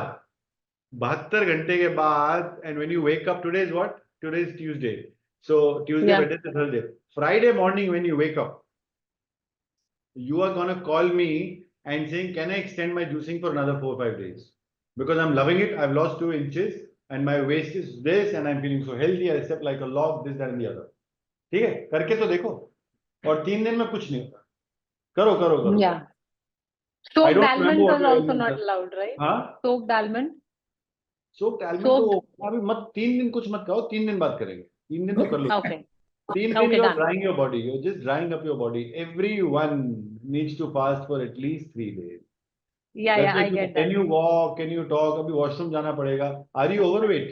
72 घंटे के बाद, and when you wake up, today is what, today is Tuesday, so Tuesday, Yeah. Wednesday, Thursday, Friday morning when you wake up, you are going to call me and saying, can I extend my juicing for another 4-5 days? Because I'm loving it. I've lost 2 inches and my waist is this and I'm feeling so healthy. I step like a log, this, that and the other. ठीक है, करके तो देखो. और 3 दिन में कुछ नहीं होता. करो करो करो. Yeah. I Soaked don't remember almonds what are your also elements not are. allowed, right? हाँ, Soaked almond. soaked almond तो अभी मत, 3 दिन कुछ मत खाओ, 3 दिन बाद करेंगे. 3 दिन तो कर लो. Okay. 3 दिन Okay, you're done. drying your body. You're just drying up your body. Everyone needs to fast for at least 3 days. Yeah, yeah, I वैसे get can that. you walk, can you talk? अभी washroom जाना पड़ेगा. Are you overweight?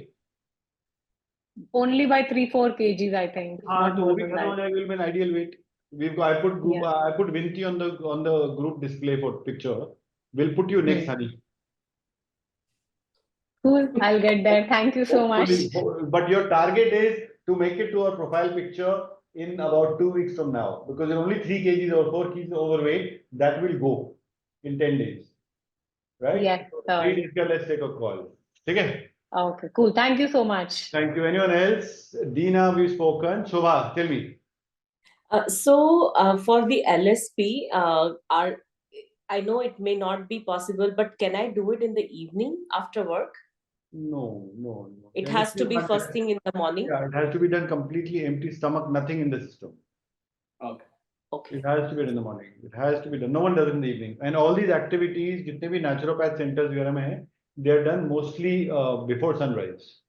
Only by 3-4 kgs, I think. हाँ Not तो वो more भी than खत्म हो that. जाएगा. Will be an ideal weight. We've got, I put Vinti on the group display for picture. We'll put you next, honey. Cool. I'll get there. Thank you so much. Hopefully, but your target is to make it to our profile picture in about 2 weeks from now, because you're only 3 kgs or 4 kgs overweight. That will go in 10 days, right? Yes, So sir. 3 days ka, let's take a call. Okay. Okay, cool. Thank you so much. Thank you. Anyone else? Dina, we've spoken. Shobha, tell me. For the LSP, I know it may not be possible, but can I do it in the evening after work? No, no, no. It has to be first thing in the morning. Yeah, it has to be done completely empty stomach, nothing in the system. Okay. Okay. It has to be done in the morning. It has to be done. No one does it in the evening. And all these activities, जितने भी naturopath centers वगैरह में हैं, they are done mostly before sunrise.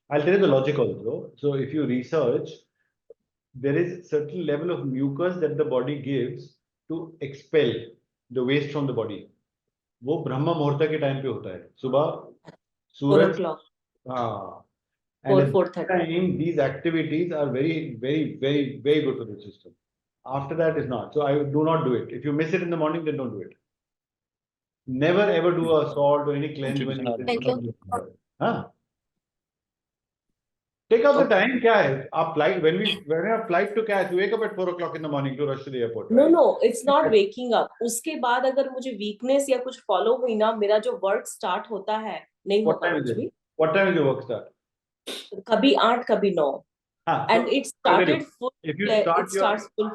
I'll tell you the logic also. So if you research, there is certain level of mucus that the body gives to expel the waste from the body. वो ब्रह्म मुहूर्त के time पे होता है. सुबह 4 सूरज, o'clock. हाँ. And at 4:30. that time, these activities are very, very, very, very good for the system. After that is not. So I do not do it. If you miss it in the morning, then don't do it. Never ever do a salt or any cleanse when you Thank you. Huh? Take out the time. क्या है? आप flight when we have flight to catch, you wake up at 4 o'clock in the morning to rush to the airport. No, right? no, it's not waking up. उसके बाद अगर मुझे weakness या कुछ follow हुई ना, मेरा जो work start होता है, नहीं What होता time is कुछ it? भी. What time is your work start? कभी 8, कभी 9. हाँ, And so it started full. if you It start your, starts full.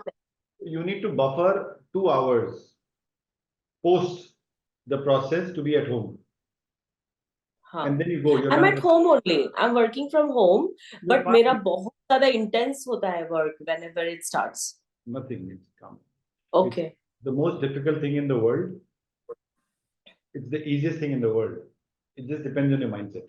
you need to buffer 2 hours post the process to be at home. हाँ. And then you go. You're I'm done. at home only. I'm working from home, but fine. मेरा बहुत ज़्यादा intense होता है work whenever it starts. Nothing needs to come. Okay. The most difficult thing in the world it's the easiest thing in the world. It just depends on your mindset,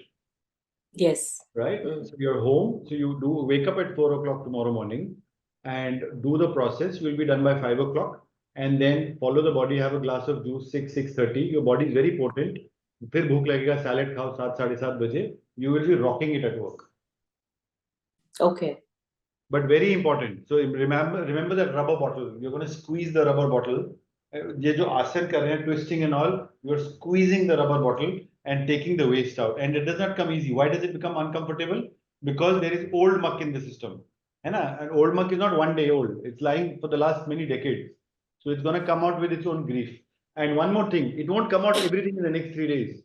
Yes. right? Mm. So you're home, so you do wake up at 4 o'clock tomorrow morning and do the process. You'll be done by 5 o'clock, and then follow the body. Have a glass of juice 6:30. Your body is very potent. फिर भूख लगेगा, salad खाओ 7 साढ़े 7 बजे. You will be rocking it at work. Okay. But very important. So remember that rubber bottle. You're going to squeeze the rubber bottle. ये जो आसन कर रहे हैं, twisting and all, you're squeezing the rubber bottle and taking the waste out. And it does not come easy. Why does it become uncomfortable? Because there is old muck in the system. And old muck is not one day old. It's lying for the last many decades. So it's going to come out with its own grief. And one more thing, it won't come out everything in the next 3 days.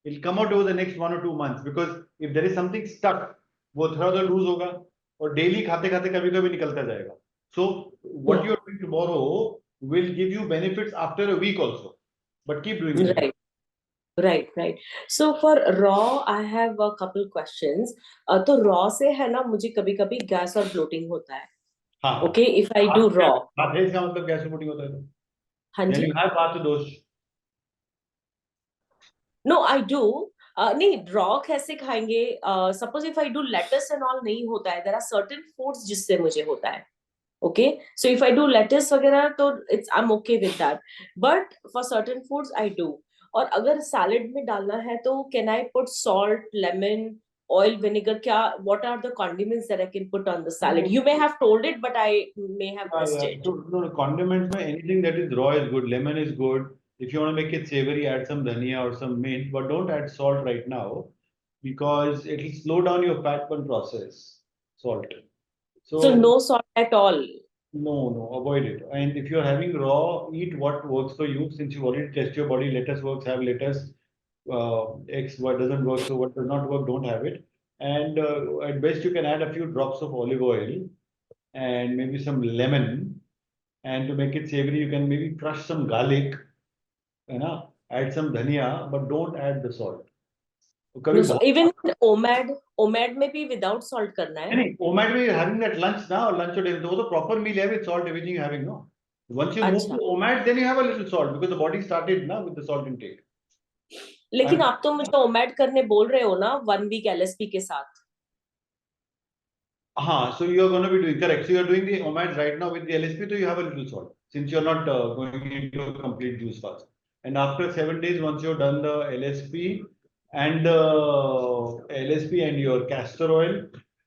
It'll come out over the next 1 or 2 months, because if there is something stuck, वो थोड़ा loose होगा और daily खाते खाते कभी कभी निकलता जाएगा. So what you're doing tomorrow will give you benefits after a week also, but keep doing it. Right. Right. So for raw, I have a couple questions. तो raw से है ना, मुझे कभी कभी गैस और bloating होता है. हाँ. Okay, if I do raw. बात है इसका मतलब गैस bloating होता है तो. हाँ Then जी. you have बात दोष. No, I do. नहीं, raw कैसे खाएंगे? Suppose if I do lettuce and all नहीं होता है. There are certain foods जिससे मुझे होता है. Okay, so if I do lettuce वगैरह तो I'm okay with that. But for certain foods I do. और अगर salad में डालना है तो can I put salt, lemon, oil, vinegar? क्या? What are the condiments that I can put on the salad? You may have told it, but I may have missed it. No, condiments में anything that is raw is good. Lemon is good. If you want to make it savory, add some dhania or some mint, but don't add salt right now, because it will slow down your fat burn process. Salt. So no salt at all. No, avoid it. And if you're having raw, eat what works for you. Since you already test your body, lettuce works, have lettuce. X, what doesn't work, so what does not work, don't have it. And at best, you can add a few drops of olive oil and maybe some lemon. And to make it savory, you can maybe crush some garlic, add some dhania, but don't add the salt. No, so even OMAD में भी without salt करना है. नहीं, OMAD में you're having that lunch now, lunch or dinner. So proper meal है with salt, everything you're having, no? Once you move to OMAD, then you have a little salt, because the body started now with the salt intake. लेकिन आप तो मुझे OMAD करने बोल रहे हो ना 1 week LSP के साथ. हाँ, so you are going to be doing correct. So you are doing the OMAD right now with the LSP, so you have a little salt, since you are not going into a complete juice fast. And after 7 days, once you've done the LSP and your castor oil,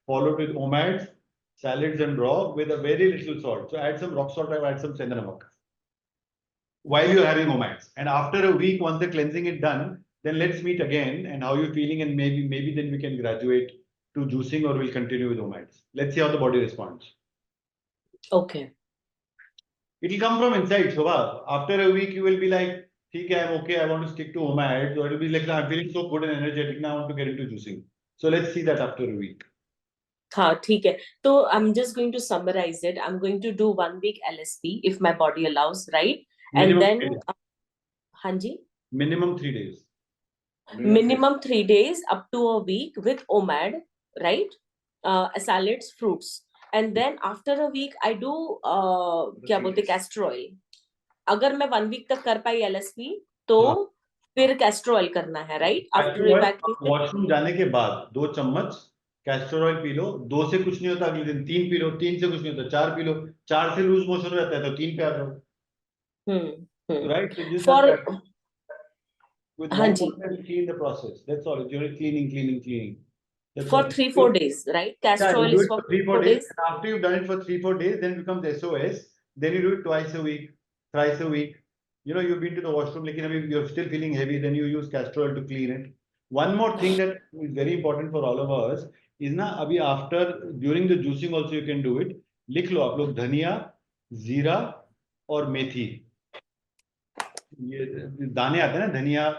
followed with OMAD, salads and raw with a very little salt. So add some rock salt, add some senda namak while you're having OMADs. And after a week, once the cleansing is done, then let's meet again and how you're feeling, and maybe then we can graduate to juicing, or we'll continue with OMADs. Let's see how the body responds. Okay. It will come from inside, Shobha. After a week, you will be like, okay, I'm okay, I want to stick to OMADs. Or it will be like, I'm feeling so good and energetic, now I want to get into juicing. So let's see that after a week. हाँ, ठीक है. So I'm just going to summarize it. I'm going to do 1 week LSP if my body allows, right? Minimum and then, हाँ जी. Minimum 3 days. Minimum 3 days up to a week with OMAD, right? Salads, fruits. And then after a week, I do क्या बोलते castor oil. अगर मैं 1 week तक कर पाई LSP, तो फिर castor oil करना है, right? After evacuation. वॉशरूम जाने के बाद 2 चम्मच कैस्टर ऑयल पी लो. 2 से कुछ नहीं होता, अगले दिन 3 पी लो. 3 से कुछ नहीं होता, 4 पी लो. 4 से लूज मोशन हो जाता है तो 3 पे आ जाओ. Right? So just with warm water and clean the process. That's all. You're cleaning. That's for all. 3-4 days, right? Castor oil do is it for 3-4 days. And after you've done it for 3-4 days, then it becomes SOS. Then you do it twice a week, thrice a week. You've been to the washroom, like, you're still feeling heavy, then you use castor oil to clean it. One more thing that is very important for all of us is during the juicing also you can do it. लिख लो आप लोग धनिया, जीरा और मेथी. ये दाने आते हैं ना, धनिया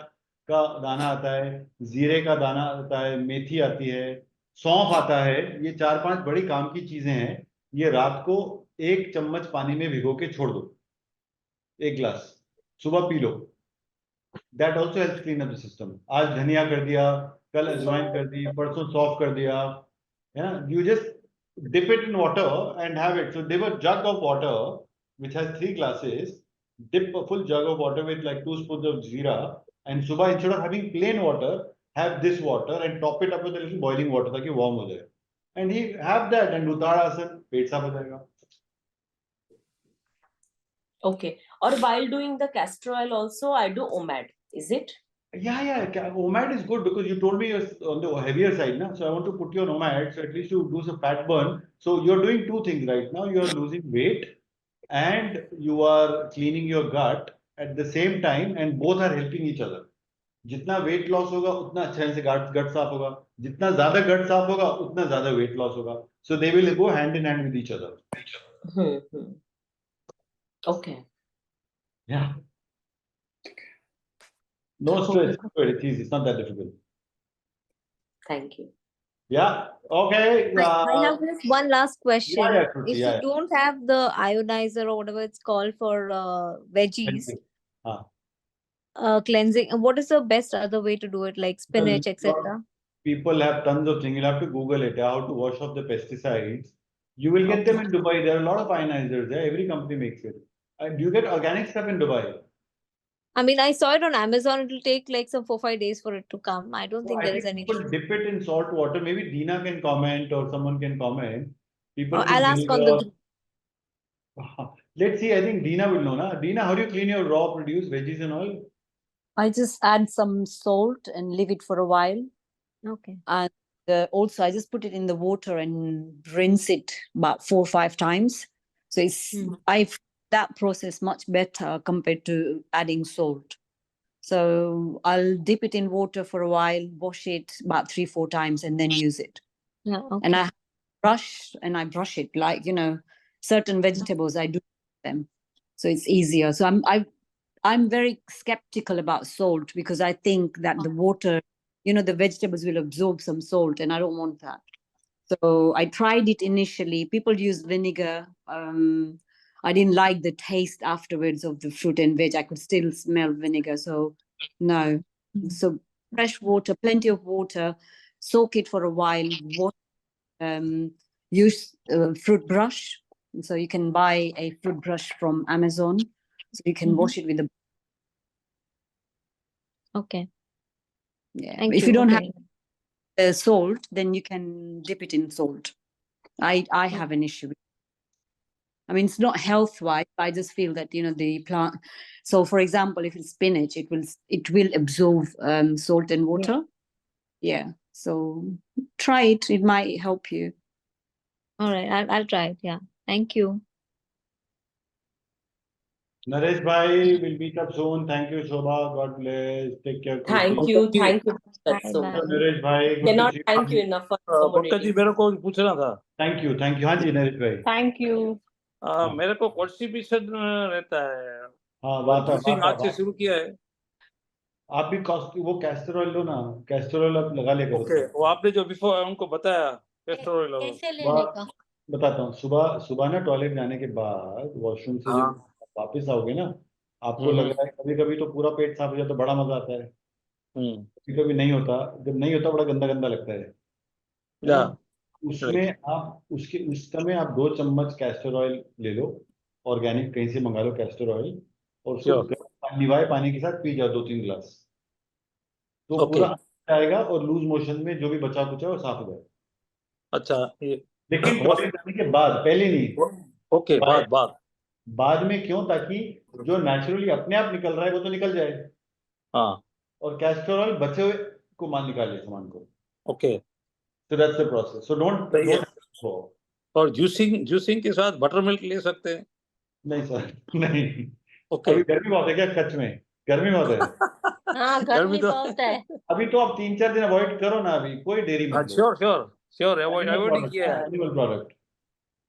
का दाना आता है, जीरे का दाना आता है, मेथी आती है, सौंफ आता है. ये 4-5 बड़ी काम की चीजें हैं. ये रात को 1 चम्मच पानी में भिगो के छोड़ दो, 1 गिलास, सुबह P low. That also helps clean up the system. आज धनिया कर दिया, कल अजवाइन कर दी, परसों सौंफ कर दिया, है ना. You just dip it in water and have it. So dip a jug of water which has 3 glasses. Dip a full jug of water with like 2 spoons of jeera And सुबह instead of having plain water, have this water and top it up with a little boiling water ताकि warm हो जाए. And he have that and Uttarasana, पेट साफ हो जाएगा. Okay. Or while doing the castor oil also, I do OMAD. Is it? Yeah. OMAD is good because you told me you're on the heavier side, na? So I want to put you on OMAD, so at least you do some fat burn. So you're doing two things right now. You're losing weight and you are cleaning your gut at the same time, and both are helping each other. जितना weight loss होगा उतना अच्छे से gut साफ होगा, जितना ज्यादा gut साफ होगा उतना ज्यादा weight loss होगा. So they will go hand in hand with each other. Okay. Yeah. No stress. It's easy. It's not that difficult. Thank you. Yeah. Okay. I have just one last question. Kruti, If you don't have the ionizer or whatever it's called for veggies, cleansing, what is the best other way to do it, like spinach, etc.? People have tons of things. You'll have to Google it, how to wash off the pesticides. You will get them in Dubai. There are a lot of ionizers there. Every company makes it. Do you get organic stuff in Dubai? I mean, I saw it on Amazon. It will take like some 4-5 days for it to come. I don't think there is any. People dip it in salt water. Maybe Dina can comment or someone can comment. People put I'll ask on the vinegar. Let's see. I think Dina will know, na? Dina, how do you clean your raw produce, veggies and all? I just add some salt and leave it for a while. Okay. And also I just put it in the water and rinse it about 4 or 5 times. So it's I find that process much better compared to adding salt. So I'll dip it in water for a while, wash it about 3 or 4 times, and then use it. Yeah. Okay. And I brush it like, certain vegetables I do them, so it's easier. So I'm very skeptical about salt because I think that the water, the vegetables will absorb some salt, and I don't want that. So I tried it initially. People use vinegar. I didn't like the taste afterwards of the fruit and veg. I could still smell vinegar. So no. So fresh water, plenty of water, soak it for a while, use a fruit brush. So you can buy a fruit brush from Amazon. So you can wash it with a. Okay. Yeah. Thank If you. you don't Okay. have salt, then you can dip it in salt. I have an issue with. I mean, it's not health-wise. I just feel that the plant. So, for example, if it's spinach, it will absorb salt and water. Yeah. So try it. It might help you. All right. I'll try it. Yeah. Thank you. Naresh bhai, we'll meet up soon. Thank you, Shobha. God bless. Take care. Thank you. Thank you so Bye-bye. much. Naresh bhai. Good Cannot to see thank you you. enough for Pankaj ji accommodating. मेरे को पूछना था. Thank you. हाँ जी नरेश भाई. Thank you. मेरे को constipation रहता है. हाँ वाता आज से शुरू किया है. आप भी वो कैस्टर ऑयल लो ना. कैस्टर ऑयल आप लगा ले करो. ओके, वो आपने जो बिफोर उनको बताया कैस्टर ऑयल कैसे लेने का? बताता हूँ. सुबह ना टॉयलेट जाने के बाद वॉशरूम से जब वापस आओगे ना, आपको लग रहा है कभी कभी तो पूरा पेट साफ हो जाता है, बड़ा मजा आता है. कभी कभी नहीं होता. जब नहीं होता बड़ा गंदा गंदा लगता है. उसमें आप उस समय आप 2 चम्मच कैस्टर ऑयल ले लो. ऑर्गेनिक कहीं से मंगा लो कैस्टर ऑयल, और उसको निवाए पानी के साथ पी जाओ 2-3 गिलास. तो पूरा आएगा और लूज मोशन में जो भी बचा कुचा वो साफ हो जाएगा. अच्छा. लेकिन टॉयलेट जाने के बाद, पहले नहीं. ओके. बाद में क्यों? ताकि जो नेचुरली अपने आप निकल रहा है वो तो निकल जाए. हाँ. और कैस्टर ऑयल बचे हुए को मान निकाले सामान को. Okay. So that's the process. So don't और जूसिंग के साथ बटर मिल्क ले सकते हैं? नहीं सर, नहीं. ओके. अभी गर्मी बहुत है क्या? कच्छ में गर्मी बहुत है. हाँ, गर्मी बहुत है. अभी तो आप 3-4 दिन अवॉइड करो ना. अभी कोई डेयरी मत लो. श्योर अवॉइड किया है. एनिमल प्रोडक्ट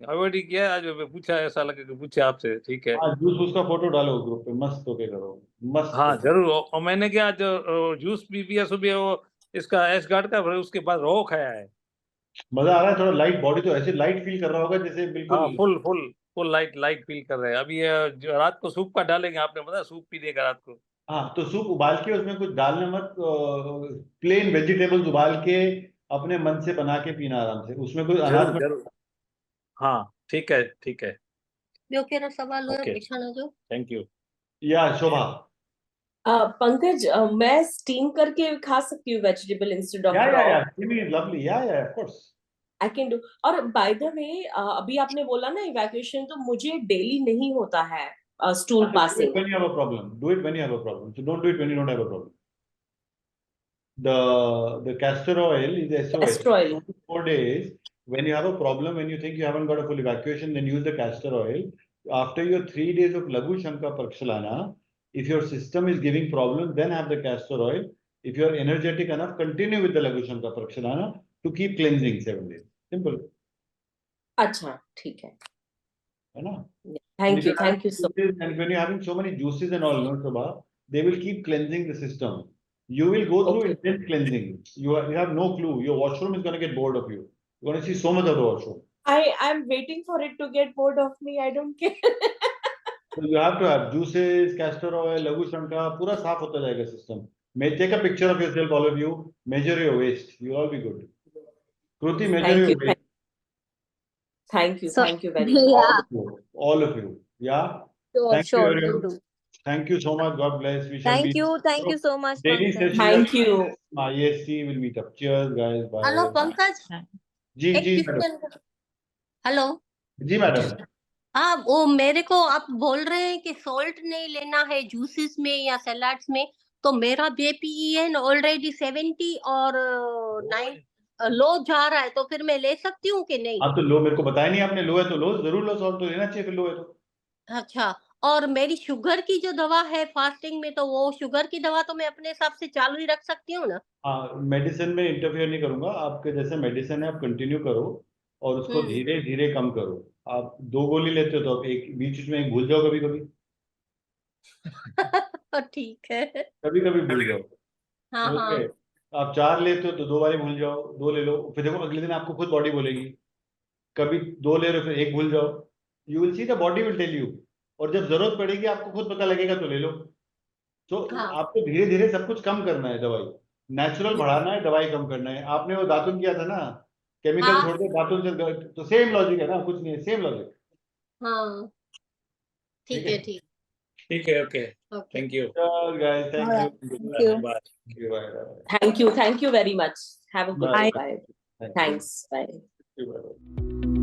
अवॉइड किया. आज पूछा, ऐसा लगे कि पूछा आपसे. ठीक है. हाँ, जूस उसका फोटो डालो ग्रुप पे. मस्त होके करो. मस्त. हाँ जरूर. और मैंने क्या जो जूस भी पिया सुबह, वो इसका एश गार्ड का, उसके बाद रो खाया है. मजा आ रहा है. थोड़ा लाइट बॉडी तो ऐसे लाइट फील कर रहा होगा जैसे बिल्कुल. हाँ, फुल लाइट फील कर रहे हैं. अभी जो रात को सूप का डालेंगे. आपने बताया सूप पीने का रात को. हाँ, तो सूप उबाल के उसमें कुछ डालना मत. प्लेन वेजिटेबल्स उबाल के अपने मन से बना के पीना आराम से. उसमें कोई अनाज. जरूर. हाँ ठीक है. ॿियो कहिड़ो सवाल हुयो? Okay. पुछण जो. Thank you. या शोभा. पंकज, मैं स्टीम करके खा सकती हूँ vegetable instead of raw. Yeah. Steaming is lovely. Yeah, of course. I can do. और बाय द वे, अभी आपने बोला ना इवैक्यूएशन, तो मुझे डेली नहीं होता है stool Do it passing. when you have a problem. Do it when you have a problem. So don't do it when you don't have a problem. The castor oil is SOS. Castor oil. 4 days. When you have a problem, when you think you haven't got a full evacuation, then use the castor oil. After your 3 days of Laghu Shanka Prakshalana, if your system is giving problems, then have the castor oil. If you are energetic enough, continue with the Laghu Shanka Prakshalana to keep cleansing 7 days. Simple. अच्छा, ठीक है। है ना? Thank you so And when you're having so many juices and all, no, Shobha, they will keep cleansing the system. You will go through Okay. intense cleansing. You have no clue. Your washroom is going to get bored of you. You're going to see so much of the washroom. I'm waiting for it to get bored of me. I don't care. So you have to have juices, castor oil, Laghu Shanka, पूरा साफ होता जाएगा system. May take a picture of yourself, all of you. Measure your waist. You'll all be good. Kruti, measure Thank your you. waist. So, Thank you very much. yeah, All of you. Yeah. sure, Thank you, sure, do everyone. do. Thank you so much. God bless. We shall Thank meet. you so much, Daily Pankaj. session. Thank you. EST will meet up. Cheers, guys. Bye. Hello Pankaj, जी एक जी madam. Question. Hello, जी madam. हाँ, वो मेरे को आप बोल रहे हैं कि सॉल्ट नहीं लेना है जूसेस में या सलाड्स में, तो मेरा बीपीएन ऑलरेडी 70 और 9 लो जा रहा है, तो फिर मैं ले सकती हूँ कि नहीं? आप तो लो, मेरे को बताया नहीं आपने। लो है तो लो, जरूर लो। सॉल्ट तो लेना चाहिए फिर लो है तो। अच्छा, और मेरी शुगर की जो दवा है फास्टिंग में, तो वो शुगर की दवा तो मैं अपने हिसाब से चालू ही रख सकती हूँ ना? हाँ, मेडिसिन में इंटरफेयर नहीं करूंगा। आपके जैसे मेडिसिन है, आप कंटिन्यू करो और उसको धीरे धीरे कम करो। आप 2 गोली लेते हो तो आप एक बीच में एक भूल जाओ, कभी कभी। ठीक है। कभी कभी भूल जाओ। हाँ हाँ। ओके। आप 4 लेते हो तो 2 बारी भूल जाओ, 2 ले लो। फिर देखो अगले दिन आपको खुद बॉडी बोलेगी। कभी 2 ले रहे हो फिर 1 भूल जाओ। You will see the body will tell you. और जब जरूरत पड़ेगी आपको खुद पता लगेगा तो ले लो। तो हाँ आपको धीरे धीरे सब कुछ कम करना है। दवाई नेचुरल बढ़ाना है, दवाई कम करना है। आपने वो दातुन किया था ना, केमिकल हाँ छोड़ के दातुन से, तो सेम लॉजिक है ना, कुछ नहीं है, सेम लॉजिक। हाँ, ठीक ठीक है, है। ठीक। ठीक है, okay, okay. Thank you, guys, thank you. Thank you. Thank you very much. Have a good Bye. day. Bye. Bye. Thanks. Bye. Bye.